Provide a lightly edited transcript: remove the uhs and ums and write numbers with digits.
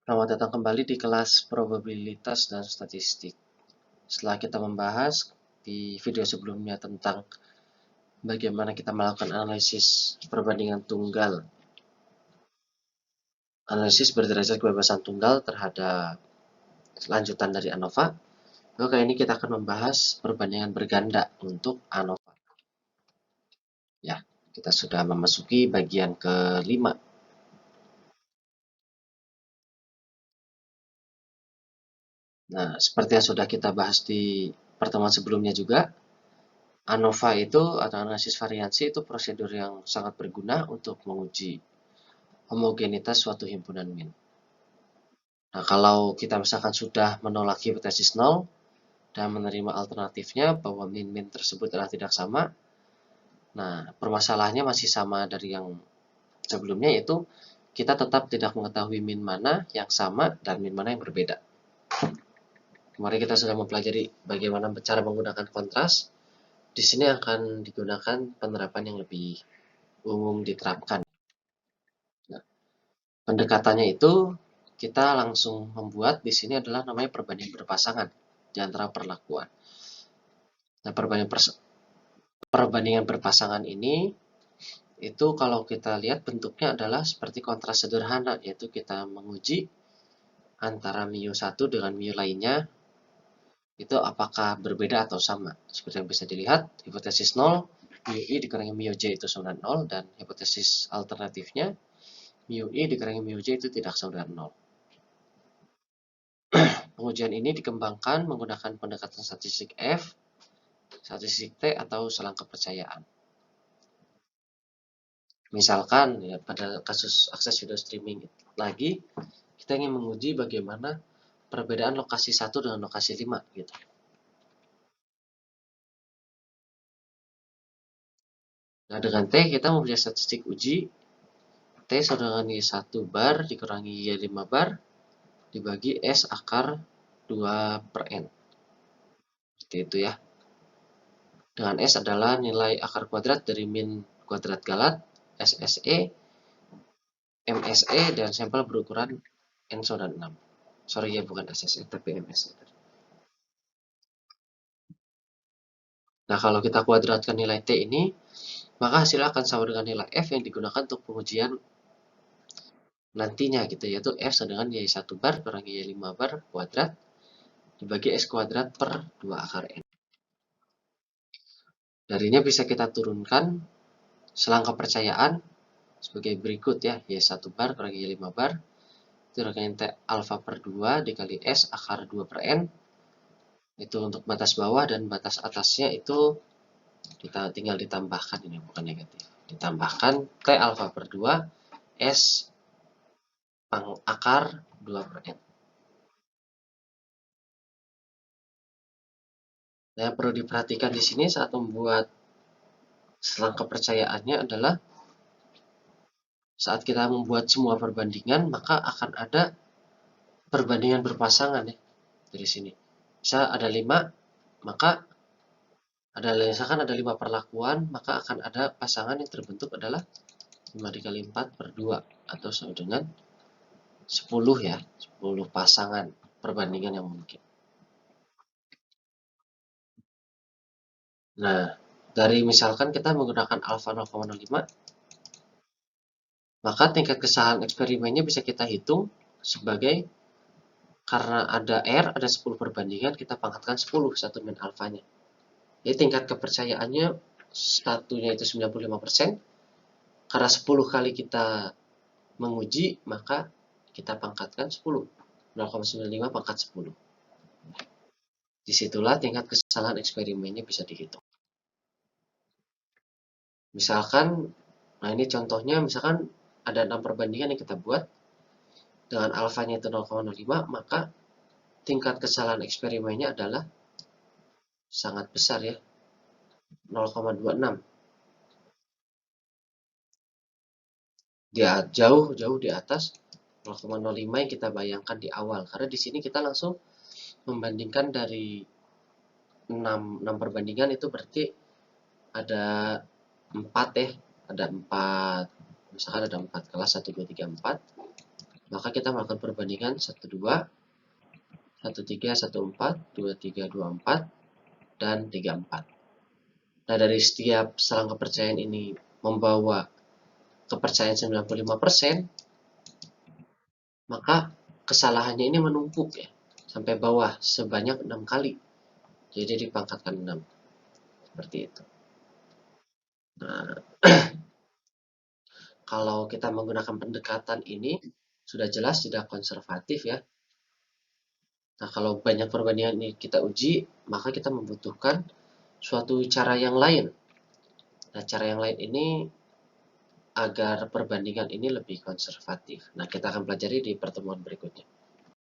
Selamat datang kembali di kelas probabilitas dan statistik. Setelah kita membahas di video sebelumnya tentang bagaimana kita melakukan analisis perbandingan tunggal, analisis berderajat kebebasan tunggal terhadap lanjutan dari ANOVA, maka kali ini kita akan membahas perbandingan berganda untuk ANOVA. Ya, kita sudah memasuki bagian kelima. Nah, seperti yang sudah kita bahas di pertemuan sebelumnya juga, ANOVA itu atau analisis variansi itu prosedur yang sangat berguna untuk menguji homogenitas suatu himpunan min. Nah, kalau kita misalkan sudah menolak hipotesis 0 dan menerima alternatifnya bahwa min-min tersebut adalah tidak sama, nah permasalahannya masih sama dari yang sebelumnya, yaitu kita tetap tidak mengetahui min mana yang sama dan min mana yang berbeda. Kemarin kita sudah mempelajari bagaimana cara menggunakan kontras. Di sini akan digunakan penerapan yang lebih umum diterapkan. Nah, pendekatannya itu kita langsung membuat di sini adalah namanya perbandingan berpasangan di antara perlakuan. Nah, perbandingan berpasangan ini itu kalau kita lihat bentuknya adalah seperti kontras sederhana, yaitu kita menguji antara mu 1 dengan mu lainnya itu apakah berbeda atau sama. Seperti yang bisa dilihat, hipotesis 0 mu i dikurangi mu j itu sama dengan 0, dan hipotesis alternatifnya mu i dikurangi mu j itu tidak sama dengan 0. Pengujian ini dikembangkan menggunakan pendekatan statistik F, statistik T, atau selang kepercayaan. Misalkan ya, pada kasus akses video streaming lagi, kita ingin menguji bagaimana perbedaan lokasi 1 dengan lokasi 5 gitu. Nah, dengan T kita mempunyai statistik uji T sama dengan Y1 bar dikurangi Y5 bar dibagi S akar 2 per N. Seperti itu ya. Dengan S adalah nilai akar kuadrat dari min kuadrat galat, SSE, MSE, dan sampel berukuran N sama dengan 6. Sorry ya, bukan SSE, tapi MSE. Nah, kalau kita kuadratkan nilai T ini, maka hasilnya akan sama dengan nilai F yang digunakan untuk pengujian nantinya gitu, yaitu F sama dengan Y1 bar kurangi Y5 bar kuadrat dibagi S kuadrat per 2 akar N. Darinya bisa kita turunkan selang kepercayaan sebagai berikut ya, Y1 bar kurangi Y5 bar dikurangi T alfa per 2 dikali S akar 2 per N. Itu untuk batas bawah, dan batas atasnya itu kita tinggal ditambahkan, ini bukan negatif. Ditambahkan T alfa per 2 S akar 2 per N. Nah, yang perlu diperhatikan di sini saat membuat selang kepercayaannya adalah saat kita membuat semua perbandingan, maka akan ada perbandingan berpasangan ya dari sini. Bisa ada 5, maka misalkan ada 5 perlakuan, maka akan ada pasangan yang terbentuk adalah 5 dikali 4 per 2 atau sama dengan 10 ya, 10 pasangan perbandingan yang mungkin. Nah, dari misalkan kita menggunakan alfa 0,05, maka tingkat kesalahan eksperimennya bisa kita hitung sebagai, karena ada R, ada 10 perbandingan, kita pangkatkan 10 satu min alfanya. Jadi tingkat kepercayaannya satunya itu 95%, karena 10 kali kita menguji, maka kita pangkatkan 10. 0,95 pangkat 10. Disitulah tingkat kesalahan eksperimennya bisa dihitung. Misalkan, nah ini contohnya, misalkan ada 6 perbandingan yang kita buat, dengan alfanya itu 0,05, maka tingkat kesalahan eksperimennya adalah sangat besar ya, 0,26. Dia jauh di atas 0,05 yang kita bayangkan di awal, karena di sini kita langsung membandingkan dari 6 perbandingan, itu berarti ada 4 ya, ada 4, misalkan ada 4 kelas, 1, 2, 3, 4. maka kita melakukan perbandingan 1, 2, 1, 3, 1, 4, 2, 3, 2, 4, dan 3, 4. Nah, dari setiap selang kepercayaan ini membawa kepercayaan 95%, maka kesalahannya ini menumpuk ya, sampai bawah sebanyak 6 kali. Jadi dipangkatkan 6. Seperti itu. Nah, kalau kita menggunakan pendekatan ini, sudah jelas tidak konservatif ya. Nah, kalau banyak perbandingan ini kita uji, maka kita membutuhkan suatu cara yang lain. Nah, cara yang lain ini agar perbandingan ini lebih konservatif. Nah, kita akan pelajari di pertemuan berikutnya.